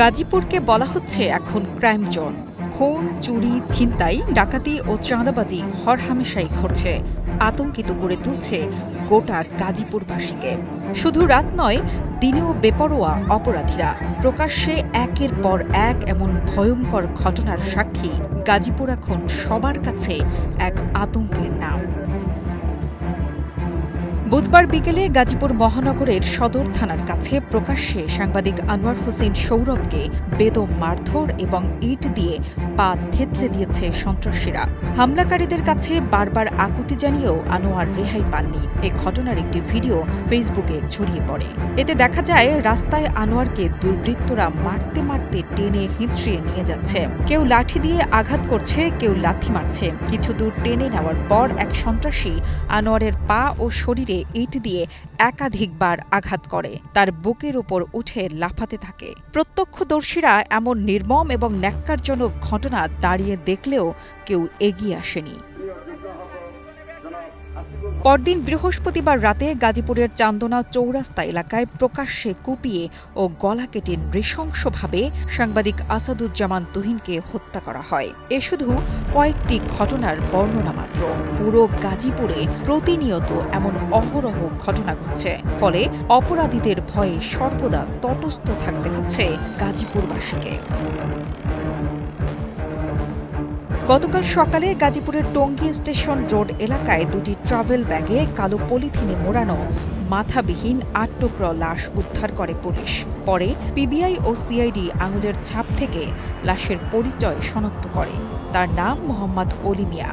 গাজীপুরকে বলা হচ্ছে এখন ক্রাইম জোন। খুন, চুরি, ছিনতাই, ডাকাতি ও চাঁদাবাজি হরহামেশাই ঘটছে। আতঙ্কিত করে তুলছে গোটা গাজীপুরবাসীকে। শুধু রাত নয়, দিনেও বেপরোয়া অপরাধীরা। প্রকাশ্যে একের পর এক এমন ভয়ঙ্কর ঘটনার সাক্ষী গাজীপুর এখন সবার কাছে এক আতঙ্কের নাম। বুধবার বিকেলে গাজীপুর মহানগরের সদর থানার কাছে প্রকাশ্যে সাংবাদিক আনোয়ার হোসেন সৌরভকে বেদম মারধর এবং ইট দিয়ে পা থেতলে দিয়েছে সন্ত্রাসীরা। হামলাকারীদের কাছে বারবার আকুতি জানিয়েও আনোয়ার রেহাই পাননি। এ ঘটনার একটি ভিডিও ফেসবুকে ছড়িয়ে পড়ে। এতে দেখা যায় রাস্তায় আনোয়ারকে দুর্বৃত্তরা মারতে মারতে টেনে হিঁচড়িয়ে নিয়ে যাচ্ছে। কেউ লাঠি দিয়ে আঘাত করছে, কেউ লাথি মারছে। কিছু দূর টেনে নেওয়ার পর এক সন্ত্রাসী আনোয়ারের পা ও শরীরে ইট দিয়ে একাধিকবার আঘাত করে, তার বুকের উপর উঠে লাফাতে থাকে। প্রত্যক্ষদর্শীরা এমন নির্মম এবং ন্যাক্কারজনক ঘটনা দাঁড়িয়ে দেখলেও কেউ এগিয়ে আসেনি। পরদিন বৃহস্পতিবার রাতে গাজীপুরের চান্দনা চৌরাস্তা এলাকায় প্রকাশ্যে কুপিয়ে ও গলা কেটে নৃশংসভাবে সাংবাদিক আসাদুজ্জামান তুহিনকে হত্যা করা হয়। এ শুধু কয়েকটি ঘটনার বর্ণনা মাত্র। পুরো গাজীপুরে প্রতিনিয়ত এমন অহরহ ঘটনা ঘটছে, ফলে অপরাধীদের ভয়ে সর্বদা তটস্থ থাকতে হচ্ছে গাজীপুরবাসীকে। গতকাল সকালে গাজীপুরের টঙ্গী স্টেশন রোড এলাকায় দুটি ট্রাভেল ব্যাগে কালো পলিথিনে মোড়ানো মাথাবিহীন ৮ টুকরো লাশ উদ্ধার করে পুলিশ। পরে পিবিআই ও সিআইডি আঙুলের ছাপ থেকে লাশের পরিচয় শনাক্ত করে। তার নাম মোহাম্মদ অলি মিয়া।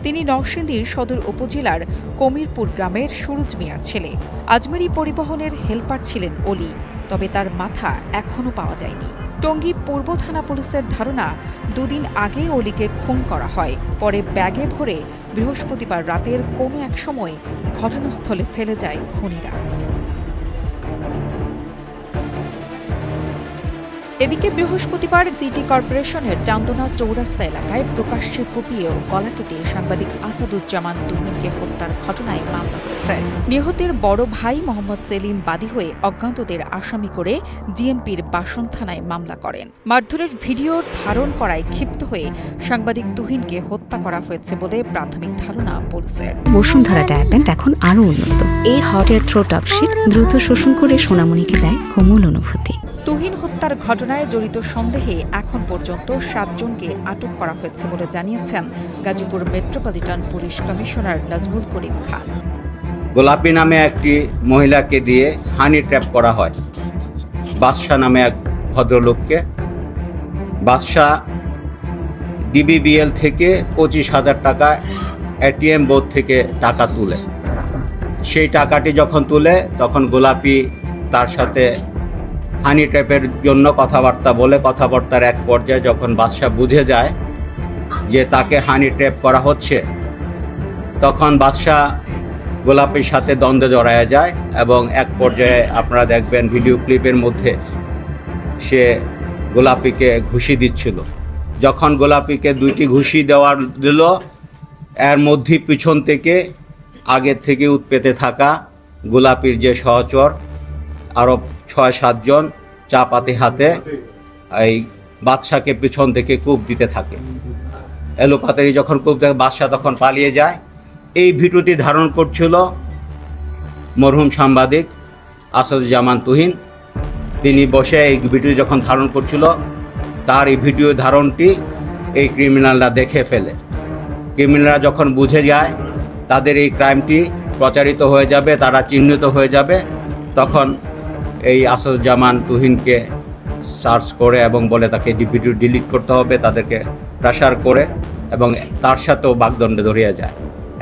তিনি নরসিংদীর সদর উপজেলার কমিরপুর গ্রামের সুরুজ মিয়ার ছেলে। আজমেরি পরিবহনের হেলপার ছিলেন অলি, তবে তার মাথা এখনও পাওয়া যায়নি। টঙ্গী পূর্ব থানা পুলিশের ধারণা, দুদিন আগে অলিকে খুন করা হয়। পরে ব্যাগে ভরে বৃহস্পতিবার রাতের কোনো এক সময় ঘটনাস্থলে ফেলে যায় খুনিরা। এদিকে বৃহস্পতিবার সিটি কর্পোরেশনের চান্দনা চৌরাস্তা এলাকায় প্রকাশ্যে কুপিয়ে ও গলা কেটে সাংবাদিক আসাদুজ্জামান তুহিনকে হত্যার ঘটনায় মামলা হয়েছে। নিহতের বড় ভাই মোহাম্মদ সেলিম বাদী হয়ে অজ্ঞাতদের আসামি করে জিএমপির বাসন থানায় মামলা করেন। মারধরের ভিডিও ধারণ করায় ক্ষিপ্ত হয়ে সাংবাদিক তুহিনকে হত্যা করা হয়েছে বলে প্রাথমিক ধারণা পুলিশের। বসুন্ধরা ডায়াপেন্ট এখন আরো উন্নত। এই হট এয়ার থ্রো টপশিট দ্রুত শোষণ করে সোনামণিকে দেয় কোমল অনুভূতি। তুহিন হত্যার ঘটনায় জড়িত সন্দেহে এখন পর্যন্ত 7 জনকে আটক করা হয়েছে বলে জানিয়েছেন Gazipur metropolitan police commissioner Nazmul Karim Khan. গোলাপী নামে একটি মহিলাকে দিয়ে হানি ট্র্যাপ করা হয়। বাদশা নামে এক ভদ্রলোককে। বাদশা ডিবিবিএল থেকে 25,000 টাকা এটিএম বোর্ড থেকে টাকা তুলে। সেই টাকাটি যখন তুলে তখন গোলাপী তার সাথে হানি ট্র্যাপের জন্য কথাবার্তা বলে। কথাবার্তার এক পর্যায়ে যখন বাদশা বুঝে যায় যে তাকে হানি ট্র্যাপ করা হচ্ছে, তখন বাদশা গোলাপীর সাথে দ্বন্দ্বে জড়ায় যায় এবং এক পর্যায়ে আপনারা দেখবেন ভিডিও ক্লিপের মধ্যে সে গোলাপীকে ঘুষি দিচ্ছিল। যখন গোলাপীকে 2টি ঘুষি দিল, এর মধ্যে পিছন থেকে আগের থেকে উৎপেতে থাকা গোলাপীর যে সহচর আরও 6-7 জন চাপাতি হাতে এই বাদশাকে পিছন থেকে কূপ দিতে থাকে। এলোপাতারি যখন কূপ দেয়, বাদশা তখন পালিয়ে যায়। এই ভিডিওটি ধারণ করছিল মরহুম সাংবাদিক আসাদুজ্জামান তুহিন। তিনি বসে এই ভিডিও যখন ধারণ করছিল, তার এই ভিডিও ধারণটি এই ক্রিমিনালরা দেখে ফেলে। ক্রিমিনালরা যখন বুঝে যায় তাদের এই ক্রাইমটি প্রচারিত হয়ে যাবে, তারা চিহ্নিত হয়ে যাবে, তখন এই আসাদুজ্জামান তুহিনকে সার্চ করে এবং বলে তাকে ভিডিও ডিলিট করতে হবে, তাদেরকে প্রেশার করে এবং তার সাথেও বাগদণ্ডে ধরিয়ে যায়।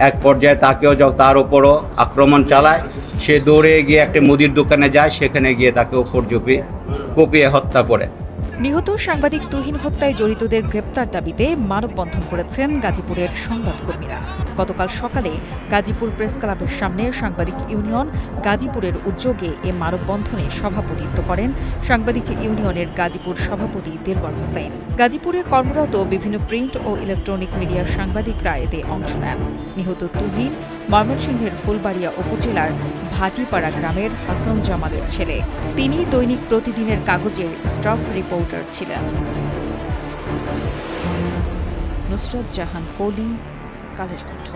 এক পর্যায়ে তাকেও তার উপরও আক্রমণ চালায়। সে দৌড়ে গিয়ে একটা মুদির দোকানে যায়, সেখানে গিয়ে তাকে উপর কুপিয়ে হত্যা করে। নিহত সাংবাদিক তুহিন হত্যায় জড়িতদের গ্রেপ্তার দাবিতে মানববন্ধন করেছেন গাজীপুরের সংবাদকর্মীরা। গতকাল সকালে গাজীপুর প্রেস ক্লাবের সামনে সাংবাদিক ইউনিয়ন গাজীপুরের উদ্যোগে এ মানববন্ধনে সভাপতিত্ব করেন সাংবাদিক ইউনিয়নের গাজীপুর সভাপতি দেলওয়ার হোসেন। গাজীপুরে কর্মরত বিভিন্ন প্রিন্ট ও ইলেকট্রনিক মিডিয়ার সাংবাদিকরা এতে অংশ নেন। নিহত তুহিন ময়মনসিংহের ফুলবাড়িয়া উপজেলার ভাটিপাড়া গ্রামের হাসান জামালের ছেলে। তিনি দৈনিক প্রতিদিনের কাগজের স্টাফ রিপোর্টার ছিলেন। নুসরাত জাহান কলি, কালের কণ্ঠ।